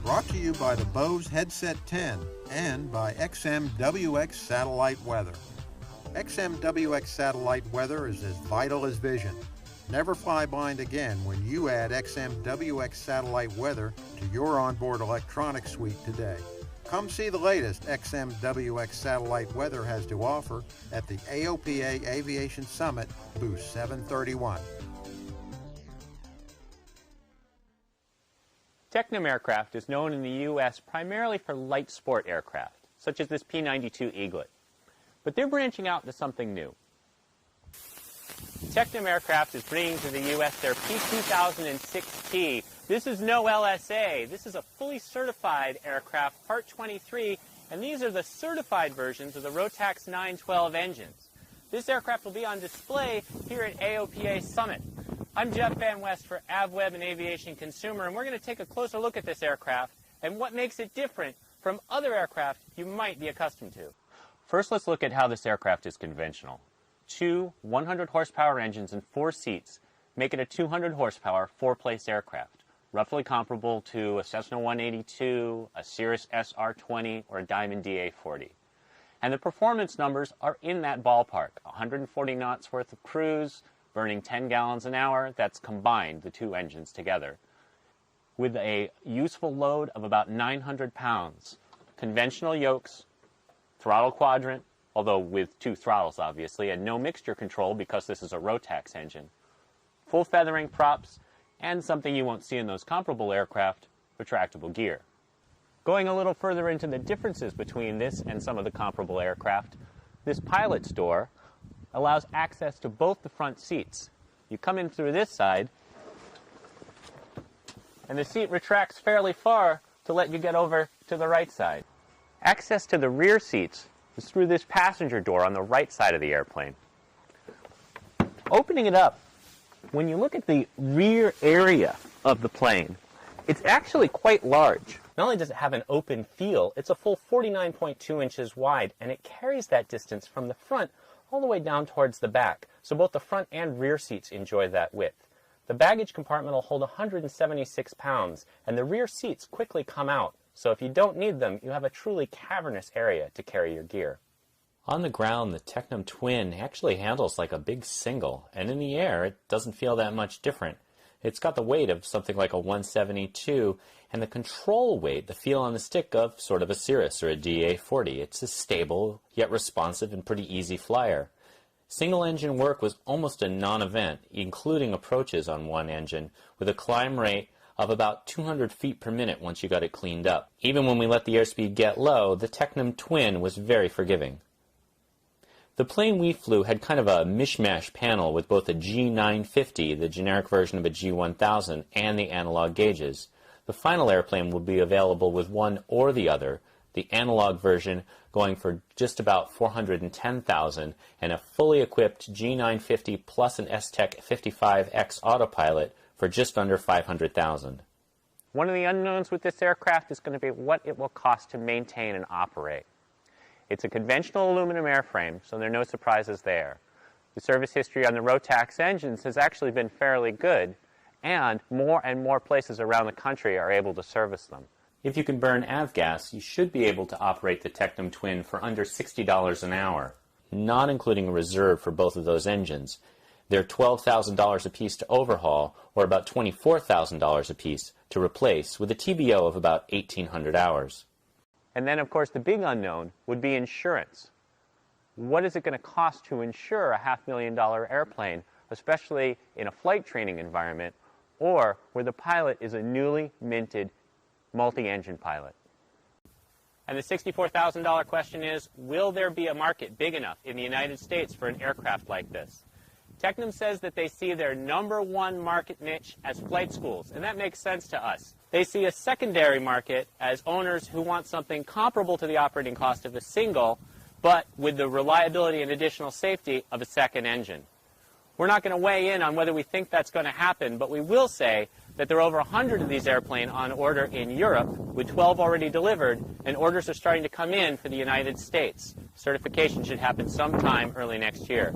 Brought to you by the Bose Headset 10 and by XMWX Satellite Weather. XMWX Satellite Weather is as vital as vision. Never fly blind again when you add XMWX Satellite Weather to your onboard electronics suite today. Come see the latest XMWX Satellite Weather has to offer at the AOPA Aviation Summit, booth 731. Tecnam aircraft is known in the U.S. primarily for light sport aircraft, such as this P-92 Eaglet. But they're branching out into something new. Tecnam Aircraft is bringing to the U.S. their P2006T. This is no LSA. This is a fully certified aircraft, Part 23, and these are the certified versions of the Rotax 912 engines. This aircraft will be on display here at AOPA Summit. I'm Jeff Van West for AvWeb and Aviation Consumer, and we're going to take a closer look at this aircraft and what makes it different from other aircraft you might be accustomed to. First, let's look at how this aircraft is conventional. Two 100-horsepower engines and 4 seats make it a 200-horsepower, 4-place aircraft, roughly comparable to a Cessna 182, a Cirrus SR-20, or a Diamond DA-40. And the performance numbers are in that ballpark. 140 knots worth of cruise, burning 10 gallons an hour. That's combined, the two engines together, with a useful load of about 900 pounds. Conventional yokes, throttle quadrant, although with 2 throttles obviously, and no mixture control because this is a Rotax engine. Full feathering props, and something you won't see in those comparable aircraft, retractable gear. Going a little further into the differences between this and some of the comparable aircraft, this pilot's door allows access to both the front seats. You come in through this side, and the seat retracts fairly far to let you get over to the right side. Access to the rear seats is through this passenger door on the right side of the airplane. Opening it up, when you look at the rear area of the plane, it's actually quite large. Not only does it have an open feel, it's a full 49.2 inches wide, and it carries that distance from the front all the way down towards the back, so both the front and rear seats enjoy that width. The baggage compartment will hold 176 pounds, and the rear seats quickly come out, so if you don't need them, you have a truly cavernous area to carry your gear. On the ground, the Tecnam Twin actually handles like a big single, and in the air, it doesn't feel that much different. It's got the weight of something like a 172, and the control weight, the feel on the stick of sort of a Cirrus or a DA-40. It's a stable, yet responsive and pretty easy flyer. Single-engine work was almost a non-event, including approaches on one engine, with a climb rate of about 200 feet per minute once you got it cleaned up. Even when we let the airspeed get low, the Tecnam Twin was very forgiving. The plane we flew had kind of a mishmash panel with both a G950, the generic version of a G1000, and the analog gauges. The final airplane will be available with one or the other, the analog version going for just about $410,000, and a fully equipped G950 plus an S-Tech 55X autopilot for just under $500,000. One of the unknowns with this aircraft is going to be what it will cost to maintain and operate. It's a conventional aluminum airframe, so there are no surprises there. The service history on the Rotax engines has actually been fairly good, and more places around the country are able to service them. If you can burn avgas, you should be able to operate the Tecnam Twin for under $60 an hour, not including a reserve for both of those engines. They're $12,000 apiece to overhaul, or about $24,000 apiece to replace, with a TBO of about 1,800 hours. And then, of course, the big unknown would be insurance. What is it going to cost to insure a $500,000 airplane, especially in a flight training environment, or where the pilot is a newly minted multi-engine pilot? And the $64,000 question is, will there be a market big enough in the United States for an aircraft like this? Tecnam says that they see their #1 market niche as flight schools, and that makes sense to us. They see a secondary market as owners who want something comparable to the operating cost of a single, but with the reliability and additional safety of a second engine. We're not going to weigh in on whether we think that's going to happen, but we will say that there are over 100 of these airplanes on order in Europe, with 12 already delivered, and orders are starting to come in for the United States. Certification should happen sometime early next year.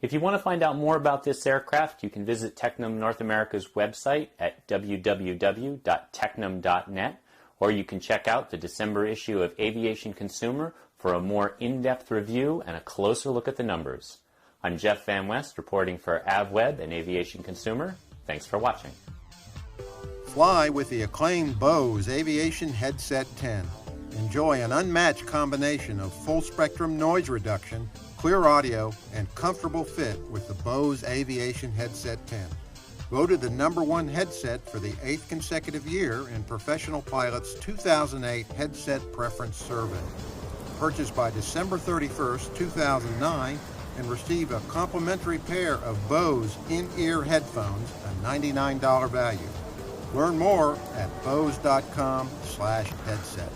If you want to find out more about this aircraft, you can visit Tecnam North America's website at www.tecnam.net, Or you can check out the December issue of Aviation Consumer for a more in-depth review and a closer look at the numbers. I'm Jeff Van West reporting for AvWeb and Aviation Consumer. Thanks for watching. Fly with the acclaimed Bose Aviation Headset 10. Enjoy an unmatched combination of full-spectrum noise reduction, clear audio, and comfortable fit with the Bose Aviation Headset 10. Voted the #1 headset for the 8th consecutive year in Professional Pilot's 2008 Headset Preference Survey. Purchase by December 31st, 2009, and receive a complimentary pair of Bose in-ear headphones, a $99 value. Learn more at bose.com/headset.